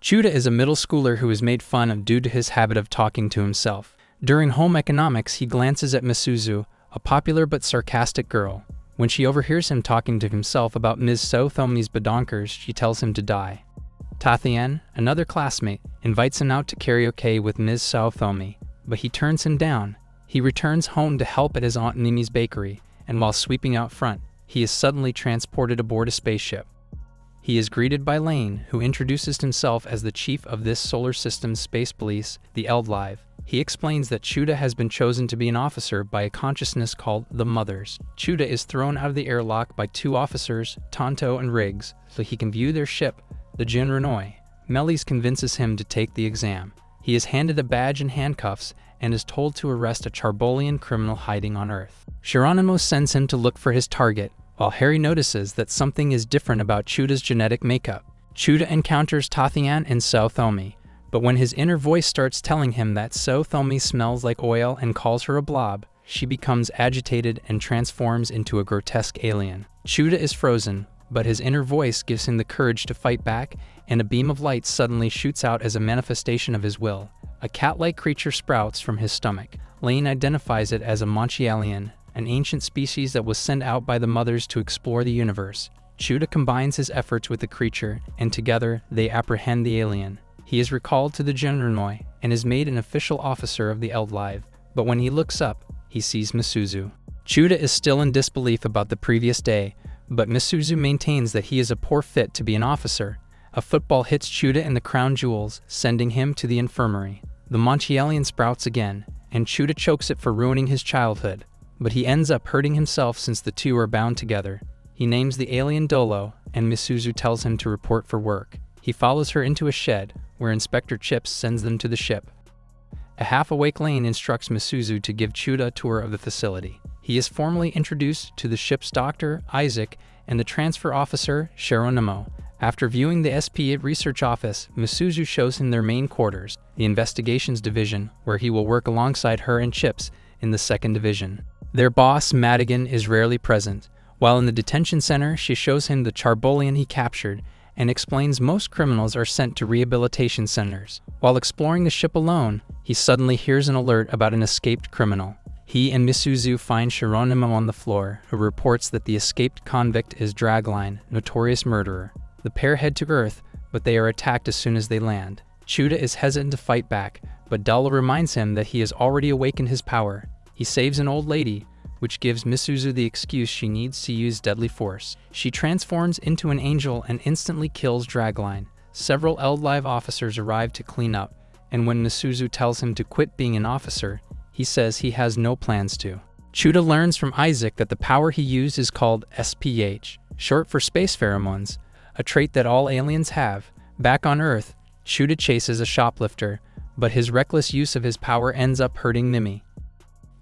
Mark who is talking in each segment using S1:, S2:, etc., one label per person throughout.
S1: Chuda is a middle schooler who is made fun of due to his habit of talking to himself. During home economics, he glances at Misuzu, a popular but sarcastic girl. When she overhears him talking to himself about Ms. Southomi's badonkers, she tells him to die. Tathian, another classmate, invites him out to karaoke with Ms. Southomi, but he turns him down. He returns home to help at his Aunt Mimi's bakery, and while sweeping out front, he is suddenly transported aboard a spaceship. He is greeted by Lane, who introduces himself as the chief of this solar system's space police, the Eldlive. He explains that Chuda has been chosen to be an officer by a consciousness called the Mothers. Chuda is thrown out of the airlock by two officers, Tonto and Riggs, so he can view their ship, the Jin Renoi. Melis convinces him to take the exam. He is handed a badge and handcuffs and is told to arrest a Charbolian criminal hiding on Earth. Geronimo sends him to look for his target, while Harry notices that something is different about Chuda's genetic makeup. Chuda encounters Tathian and Southomi, but when his inner voice starts telling him that Southomi smells like oil and calls her a blob, she becomes agitated and transforms into a grotesque alien. Chuda is frozen, but his inner voice gives him the courage to fight back, and a beam of light suddenly shoots out as a manifestation of his will. A cat-like creature sprouts from his stomach. Lane identifies it as a Monchialian, an ancient species that was sent out by the Mothers to explore the universe. Chuda combines his efforts with the creature, and together they apprehend the alien. He is recalled to the Jin Renoi and is made an official officer of the Eldlive, but when he looks up, he sees Misuzu. Chuda is still in disbelief about the previous day, but Misuzu maintains that he is a poor fit to be an officer. A football hits Chuda in the crown jewels, sending him to the infirmary. The Monchialian sprouts again, and Chuda chokes it for ruining his childhood, but he ends up hurting himself since the two are bound together. He names the alien Dolo, and Misuzu tells him to report for work. He follows her into a shed, where Inspector Chips sends them to the ship. A half-awake Lane instructs Misuzu to give Chuda a tour of the facility. He is formally introduced to the ship's doctor, Isaac, and the transfer officer, Geronimo. After viewing the SP8 research office, Misuzu shows him their main quarters, the investigations division, where he will work alongside her and Chips in the second division. Their boss, Madigan, is rarely present. While in the detention center, she shows him the Charbolian he captured and explains most criminals are sent to rehabilitation centers. While exploring the ship alone, he suddenly hears an alert about an escaped criminal. He and Misuzu find Geronimo on the floor, who reports that the escaped convict is Dragline, notorious murderer. The pair head to Earth, but they are attacked as soon as they land. Chuda is hesitant to fight back, but Dalla reminds him that he has already awakened his power. He saves an old lady, which gives Misuzu the excuse she needs to use deadly force. She transforms into an angel and instantly kills Dragline. Several Eldlive officers arrive to clean up, and when Misuzu tells him to quit being an officer, he says he has no plans to. Chuda learns from Isaac that the power he used is called SPH, short for space pheromones, a trait that all aliens have. Back on Earth, Chuda chases a shoplifter, but his reckless use of his power ends up hurting Mimi.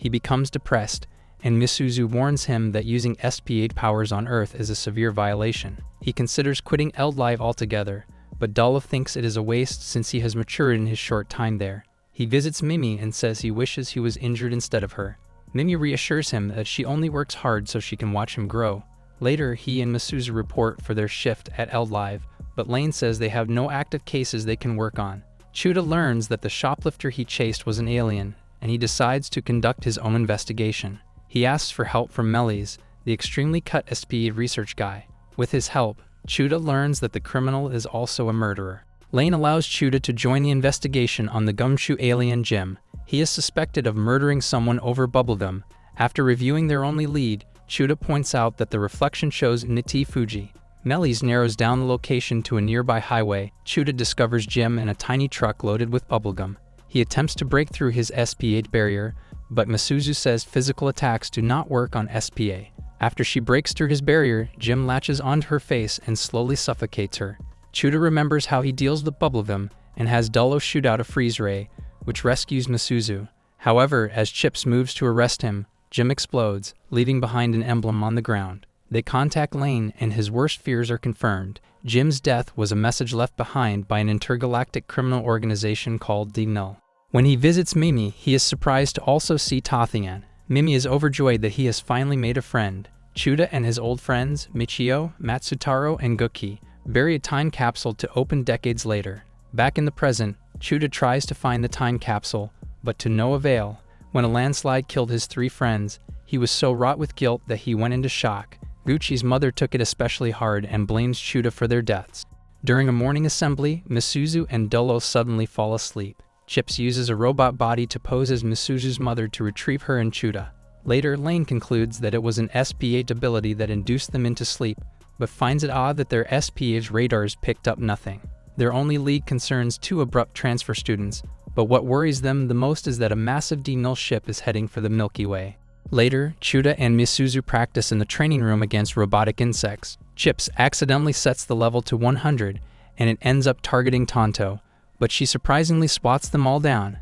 S1: He becomes depressed, and Misuzu warns him that using SP8 powers on Earth is a severe violation. He considers quitting Eldlive altogether, but Dalla thinks it is a waste since he has matured in his short time there. He visits Mimi and says he wishes he was injured instead of her. Mimi reassures him that she only works hard so she can watch him grow. Later, he and Misuzu report for their shift at Eldlive, but Lane says they have no active cases they can work on. Chuda learns that the shoplifter he chased was an alien, and he decides to conduct his own investigation. He asks for help from Melis, the extremely cut SP research guy. With his help, Chuda learns that the criminal is also a murderer. Lane allows Chuda to join the investigation on the gumshoe alien Jim. He is suspected of murdering someone over bubblegum. After reviewing their only lead, Chuda points out that the reflection shows Niti Fuji. Melis narrows down the location to a nearby highway. Chuda discovers Jim in a tiny truck loaded with bubblegum. He attempts to break through his SP8 barrier, but Misuzu says physical attacks do not work on SPA. After she breaks through his barrier, Jim latches onto her face and slowly suffocates her. Chuda remembers how he deals with bubblegum and has Dullo shoot out a freeze ray, which rescues Misuzu. However, as Chips moves to arrest him, Jim explodes, leaving behind an emblem on the ground. They contact Lane and his worst fears are confirmed. Jim's death was a message left behind by an intergalactic criminal organization called the Null. When he visits Mimi, he is surprised to also see Tathian. Mimi is overjoyed that he has finally made a friend. Chuda and his old friends, Michio, Matsutaro, and Guki, bury a time capsule to open decades later. Back in the present, Chuda tries to find the time capsule, but to no avail. When a landslide killed his 3 friends, he was so wrought with guilt that he went into shock. Gucci's mother took it especially hard and blames Chuda for their deaths. During a morning assembly, Misuzu and Dolo suddenly fall asleep. Chips uses a robot body to pose as Misuzu's mother to retrieve her and Chuda. Later, Lane concludes that it was an SP8 ability that induced them into sleep, but finds it odd that their SP8's radars picked up nothing. Their only lead concerns 2 abrupt transfer students, but what worries them the most is that a massive D-Null ship is heading for the Milky Way. Later, Chuda and Misuzu practice in the training room against robotic insects. Chips accidentally sets the level to 100, and it ends up targeting Tonto, but she surprisingly swats them all down.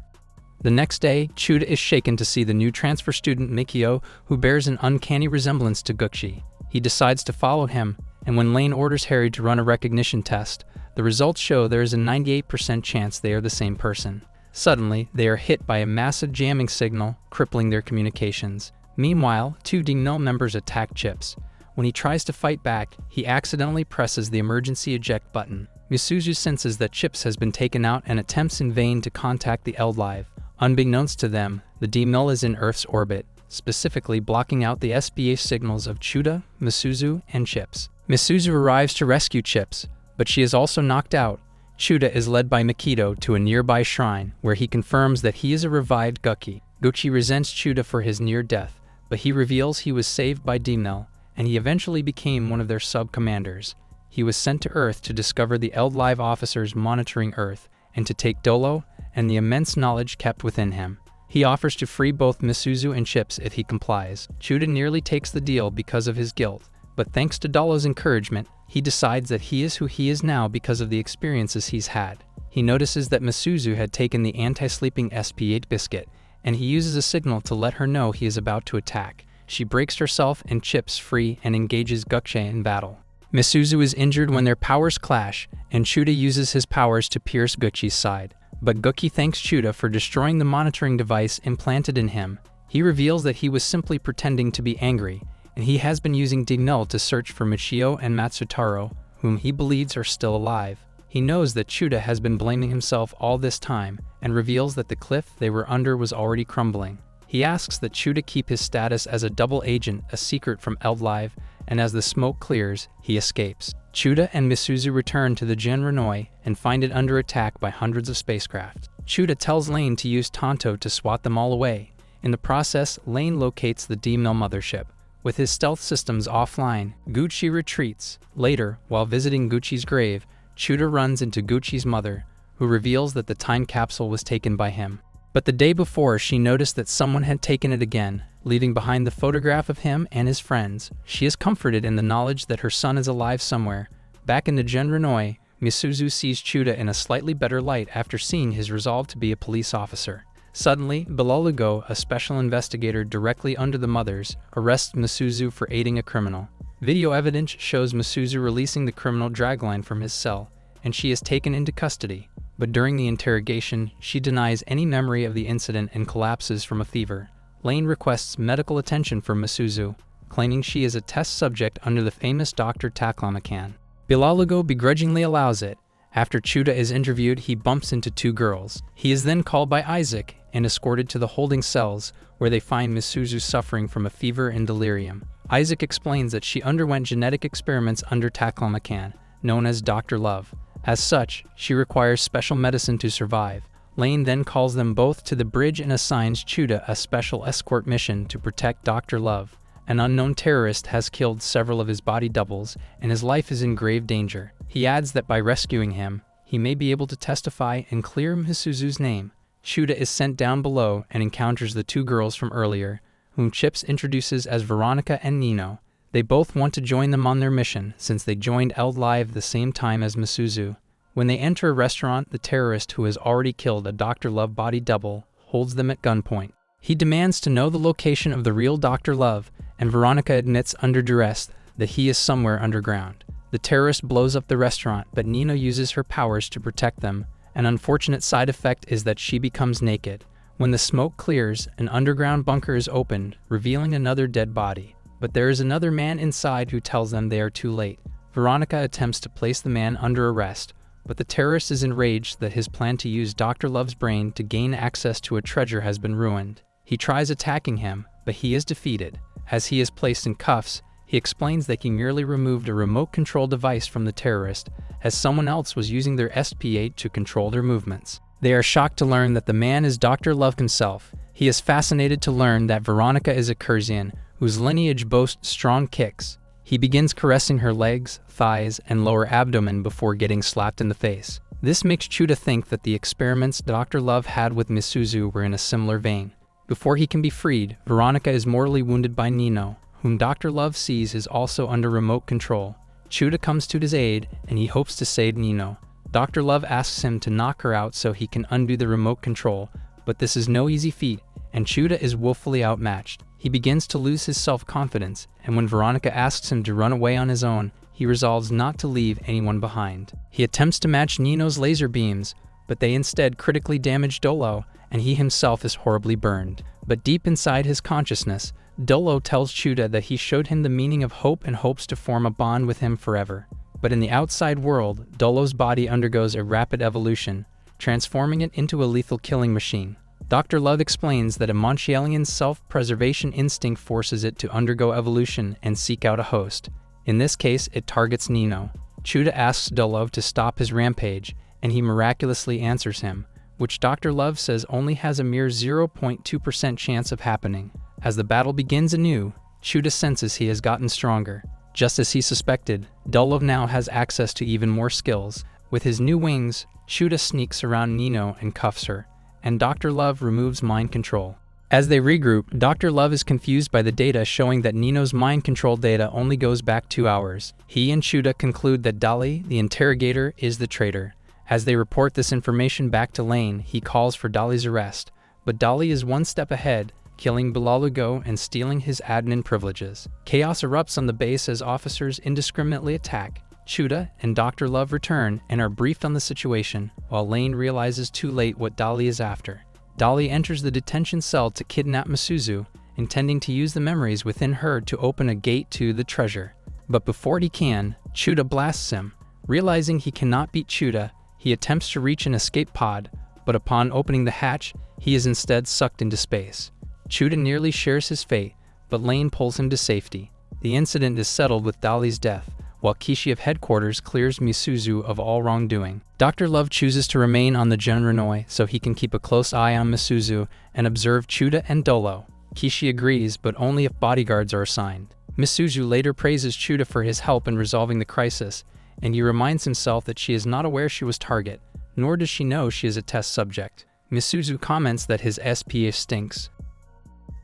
S1: The next day, Chuda is shaken to see the new transfer student Mikio, who bears an uncanny resemblance to Gucci. He decides to follow him, and when Lane orders Harry to run a recognition test, the results show there is a 98% chance they are the same person. Suddenly, they are hit by a massive jamming signal, crippling their communications. Meanwhile, 2 D-Null members attack Chips. When he tries to fight back, he accidentally presses the emergency eject button. Misuzu senses that Chips has been taken out and attempts in vain to contact the Eldlive. Unbeknownst to them, the D-Null is in Earth's orbit, specifically blocking out the SBA signals of Chuda, Misuzu, and Chips. Misuzu arrives to rescue Chips, but she is also knocked out. Chuda is led by Mikito to a nearby shrine, where he confirms that he is a revived Gucci. Gucci resents Chuda for his near death, but he reveals he was saved by D-Null, and he eventually became one of their sub-commanders. He was sent to Earth to discover the Eldlive officers monitoring Earth, and to take Dolo and the immense knowledge kept within him. He offers to free both Misuzu and Chips if he complies. Chuda nearly takes the deal because of his guilt, but thanks to Dolo's encouragement, he decides that he is who he is now because of the experiences he's had. He notices that Misuzu had taken the anti-sleeping SP8 biscuit, and he uses a signal to let her know he is about to attack. She breaks herself and Chips free and engages Gucci in battle. Misuzu is injured when their powers clash, and Chuda uses his powers to pierce Gucci's side. But Gucci thanks Chuda for destroying the monitoring device implanted in him. He reveals that he was simply pretending to be angry, and he has been using D-Null to search for Michio and Matsutaro, whom he believes are still alive. He knows that Chuda has been blaming himself all this time, and reveals that the cliff they were under was already crumbling. He asks that Chuda keep his status as a double agent a secret from Eldlive, and as the smoke clears, he escapes. Chuda and Misuzu return to the Gen Renoi and find it under attack by hundreds of spacecraft. Chuda tells Lane to use Tonto to swat them all away. In the process, Lane locates the D-Null mothership. With his stealth systems offline, Gucci retreats. Later, while visiting Gucci's grave, Chuda runs into Gucci's mother, who reveals that the time capsule was taken by him. But the day before, she noticed that someone had taken it again, leaving behind the photograph of him and his friends. She is comforted in the knowledge that her son is alive somewhere. Back in the Gen Renoi, Misuzu sees Chuda in a slightly better light after seeing his resolve to be a police officer. Suddenly, Bilolugo, a special investigator directly under the mothers, arrests Misuzu for aiding a criminal. Video evidence shows Misuzu releasing the criminal dragline from his cell, and she is taken into custody. But during the interrogation, she denies any memory of the incident and collapses from a fever. Lane requests medical attention from Misuzu, claiming she is a test subject under the famous Dr. Taklamakan. Bilolugo begrudgingly allows it. After Chuda is interviewed, he bumps into 2 girls. He is then called by Isaac and escorted to the holding cells, where they find Misuzu suffering from a fever and delirium. Isaac explains that she underwent genetic experiments under Taklamakan, known as Dr. Love. As such, she requires special medicine to survive. Lane then calls them both to the bridge and assigns Chuda a special escort mission to protect Dr. Love. An unknown terrorist has killed several of his body doubles, and his life is in grave danger. He adds that by rescuing him, he may be able to testify and clear Misuzu's name. Chuda is sent down below and encounters the 2 girls from earlier, whom Chips introduces as Veronica and Nino. They both want to join them on their mission, since they joined Eldlive the same time as Misuzu. When they enter a restaurant, the terrorist who has already killed a Dr. Love body double holds them at gunpoint. He demands to know the location of the real Dr. Love, and Veronica admits under duress that he is somewhere underground. The terrorist blows up the restaurant, but Nino uses her powers to protect them. An unfortunate side effect is that she becomes naked. When the smoke clears, an underground bunker is opened, revealing another dead body. But there is another man inside who tells them they are too late. Veronica attempts to place the man under arrest, but the terrorist is enraged that his plan to use Dr. Love's brain to gain access to a treasure has been ruined. He tries attacking him, but he is defeated. As he is placed in cuffs, he explains that he merely removed a remote control device from the terrorist, as someone else was using their SP-8 to control their movements. They are shocked to learn that the man is Dr. Love himself. He is fascinated to learn that Veronica is a Kurzian, whose lineage boasts strong kicks. He begins caressing her legs, thighs, and lower abdomen before getting slapped in the face. This makes Chuda think that the experiments Dr. Love had with Misuzu were in a similar vein. Before he can be freed, Veronica is mortally wounded by Nino, whom Dr. Love sees is also under remote control. Chuda comes to his aid, and he hopes to save Nino. Dr. Love asks him to knock her out so he can undo the remote control, but this is no easy feat, and Chuda is woefully outmatched. He begins to lose his self-confidence, and when Veronica asks him to run away on his own, he resolves not to leave anyone behind. He attempts to match Nino's laser beams, but they instead critically damage Dolo, and he himself is horribly burned. But deep inside his consciousness, Dolo tells Chuda that he showed him the meaning of hope and hopes to form a bond with him forever. But in the outside world, Dolo's body undergoes a rapid evolution, transforming it into a lethal killing machine. Dr. Love explains that a Montielian's self-preservation instinct forces it to undergo evolution and seek out a host. In this case, it targets Nino. Chuda asks Dolo to stop his rampage, and he miraculously answers him, which Dr. Love says only has a mere 0.2% chance of happening. As the battle begins anew, Chuda senses he has gotten stronger. Just as he suspected, Dolo now has access to even more skills. With his new wings, Chuda sneaks around Nino and cuffs her, and Dr. Love removes mind control. As they regroup, Dr. Love is confused by the data showing that Nino's mind control data only goes back 2 hours. He and Chuda conclude that Dali, the interrogator, is the traitor. As they report this information back to Lane, he calls for Dali's arrest, but Dali is one step ahead, killing Bilal and stealing his admin privileges. Chaos erupts on the base as officers indiscriminately attack. Chuda and Dr. Love return and are briefed on the situation, while Lane realizes too late what Dali is after. Dali enters the detention cell to kidnap Misuzu, intending to use the memories within her to open a gate to the treasure. But before he can, Chuda blasts him. Realizing he cannot beat Chuda, he attempts to reach an escape pod, but upon opening the hatch, he is instead sucked into space. Chuda nearly shares his fate, but Lane pulls him to safety. The incident is settled with Dali's death, while Kishi of headquarters clears Misuzu of all wrongdoing. Dr. Love chooses to remain on the Genrenoi so he can keep a close eye on Misuzu and observe Chuda and Dolo. Kishi agrees, but only if bodyguards are assigned. Misuzu later praises Chuda for his help in resolving the crisis, and he reminds himself that she is not aware she was target, nor does she know she is a test subject. Misuzu comments that his SPA stinks.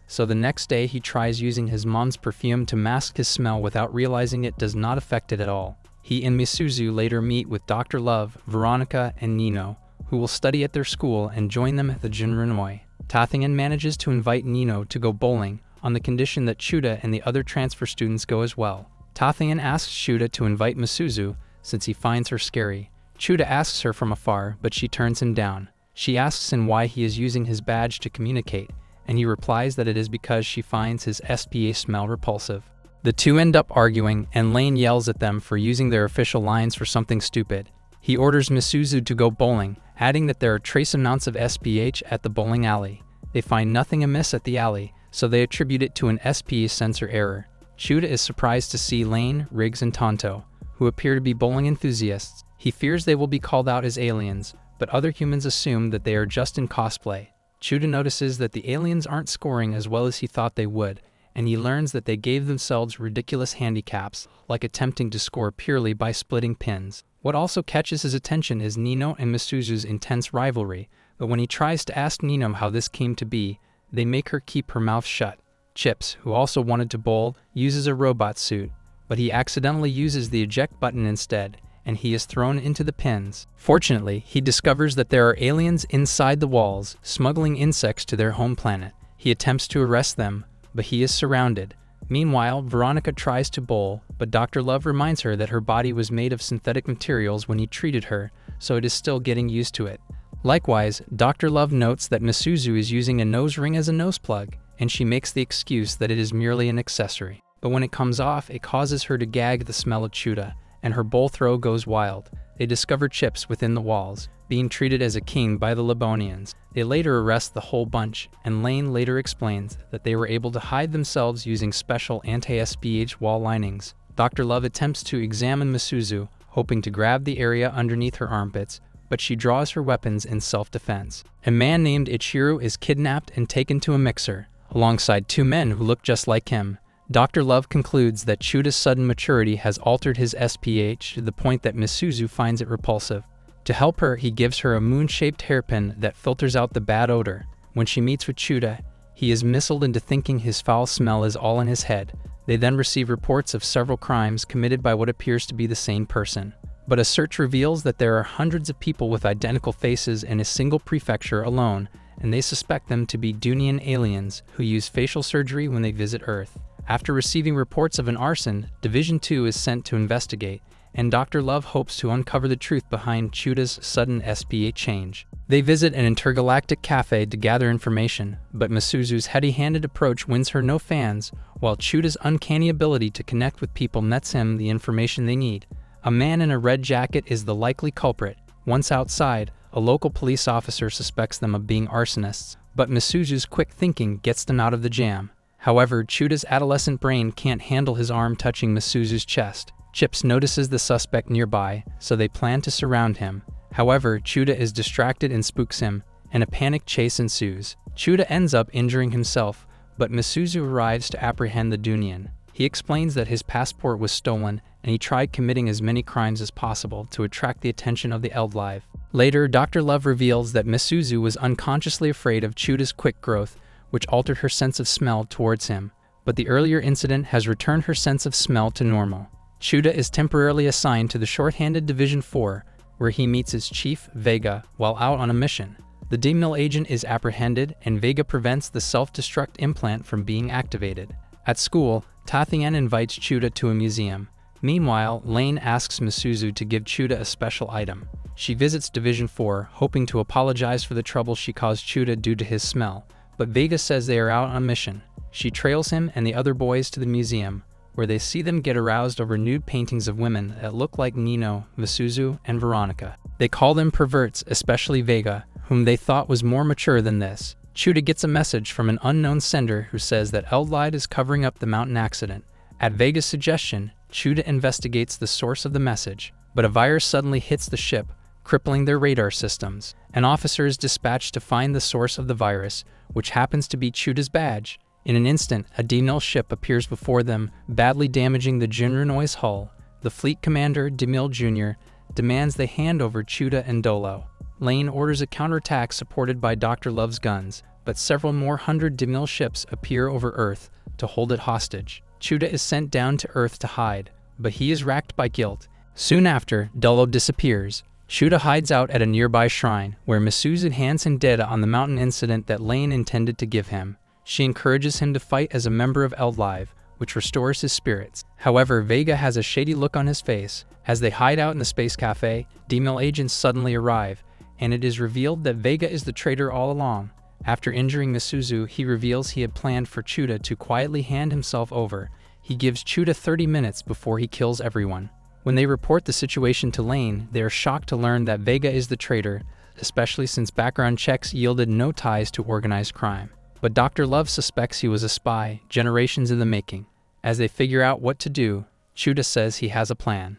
S1: So the next day he tries using his mom's perfume to mask his smell without realizing it does not affect it at all. He and Misuzu later meet with Dr. Love, Veronica, and Nino, who will study at their school and join them at the Jinrenoi. Tathingan manages to invite Nino to go bowling, on the condition that Chuda and the other transfer students go as well. Tathingan asks Chuda to invite Misuzu, since he finds her scary. Chuda asks her from afar, but she turns him down. She asks him why he is using his badge to communicate, and he replies that it is because she finds his SPA smell repulsive. The two end up arguing, and Lane yells at them for using their official lines for something stupid. He orders Misuzu to go bowling, adding that there are trace amounts of SPH at the bowling alley. They find nothing amiss at the alley, so they attribute it to an SPA sensor error. Chuda is surprised to see Lane, Riggs, and Tonto, who appear to be bowling enthusiasts. He fears they will be called out as aliens, but other humans assume that they are just in cosplay. Chuda notices that the aliens aren't scoring as well as he thought they would, and he learns that they gave themselves ridiculous handicaps, like attempting to score purely by splitting pins. What also catches his attention is Nino and Misuzu's intense rivalry, but when he tries to ask Nino how this came to be, they make her keep her mouth shut. Chips, who also wanted to bowl, uses a robot suit, but he accidentally uses the eject button instead, and he is thrown into the pins. Fortunately, he discovers that there are aliens inside the walls, smuggling insects to their home planet. He attempts to arrest them, but he is surrounded. Meanwhile, Veronica tries to bowl, but Dr. Love reminds her that her body was made of synthetic materials when he treated her, so it is still getting used to it. Likewise, Dr. Love notes that Misuzu is using a nose ring as a nose plug, and she makes the excuse that it is merely an accessory. But when it comes off, it causes her to gag the smell of Chuda, and her bowl throw goes wild. they discover chips within the walls, being treated as a king by the Lebonians. They later arrest the whole bunch, and Lane later explains that they were able to hide themselves using special anti-SPH wall linings. Dr. Love attempts to examine Misuzu, hoping to grab the area underneath her armpits, but she draws her weapons in self-defense. A man named Ichiru is kidnapped and taken to a mixer, alongside two men who look just like him. Dr. Love concludes that Chuda's sudden maturity has altered his SPH to the point that Misuzu finds it repulsive. To help her, he gives her a moon-shaped hairpin that filters out the bad odor. When she meets with Chuda, he is misled into thinking his foul smell is all in his head. They then receive reports of several crimes committed by what appears to be the same person. But a search reveals that there are hundreds of people with identical faces in a single prefecture alone, and they suspect them to be Dunian aliens who use facial surgery when they visit Earth. After receiving reports of an arson, Division 2 is sent to investigate, and Dr. Love hopes to uncover the truth behind Chuda's sudden SPH change. They visit an intergalactic cafe to gather information, but Misuzu's heady-handed approach wins her no fans, while Chuda's uncanny ability to connect with people nets him the information they need. A man in a red jacket is the likely culprit. Once outside, a local police officer suspects them of being arsonists, but Misuzu's quick thinking gets them out of the jam. However, Chuda's adolescent brain can't handle his arm touching Misuzu's chest. Chips notices the suspect nearby, so they plan to surround him. However, Chuda is distracted and spooks him, and a panic chase ensues. Chuda ends up injuring himself, but Misuzu arrives to apprehend the Dunian. He explains that his passport was stolen, and he tried committing as many crimes as possible to attract the attention of the Eldlive. Later, Dr. Love reveals that Misuzu was unconsciously afraid of Chuda's quick growth, which altered her sense of smell towards him, but the earlier incident has returned her sense of smell to normal. Chuda is temporarily assigned to the shorthanded Division 4, where he meets his chief, Vega, while out on a mission. The Demil agent is apprehended, and Vega prevents the self-destruct implant from being activated. At school, Tathian invites Chuda to a museum. Meanwhile, Lane asks Misuzu to give Chuda a special item. She visits Division 4, hoping to apologize for the trouble she caused Chuda due to his smell, but Vega says they are out on a mission. She trails him and the other boys to the museum, where they see them get aroused over nude paintings of women that look like Nino, Misuzu, and Veronica. They call them perverts, especially Vega, whom they thought was more mature than this. Chuda gets a message from an unknown sender who says that Eldlight is covering up the mountain accident. At Vega's suggestion, Chuda investigates the source of the message, but a virus suddenly hits the ship, crippling their radar systems. An officer is dispatched to find the source of the virus, which happens to be Chuda's badge. In an instant, a Demil ship appears before them, badly damaging the Jinranoi's hull. The fleet commander, Demil Jr., demands they hand over Chuda and Dolo. Lane orders a counterattack supported by Dr. Love's guns, but several more hundred Demil ships appear over Earth to hold it hostage. Chuda is sent down to Earth to hide, but he is racked by guilt. Soon after, Dolo disappears. Chuda hides out at a nearby shrine, where Misuzu hands him data on the mountain incident that Lane intended to give him. She encourages him to fight as a member of Eldlive, which restores his spirits. However, Vega has a shady look on his face. As they hide out in the space cafe, Demil agents suddenly arrive, and it is revealed that Vega is the traitor all along. After injuring Misuzu, he reveals he had planned for Chuda to quietly hand himself over. He gives Chuda 30 minutes before he kills everyone. When they report the situation to Lane, they are shocked to learn that Vega is the traitor, especially since background checks yielded no ties to organized crime. But Dr. Love suspects he was a spy, generations in the making. As they figure out what to do, Chuda says he has a plan.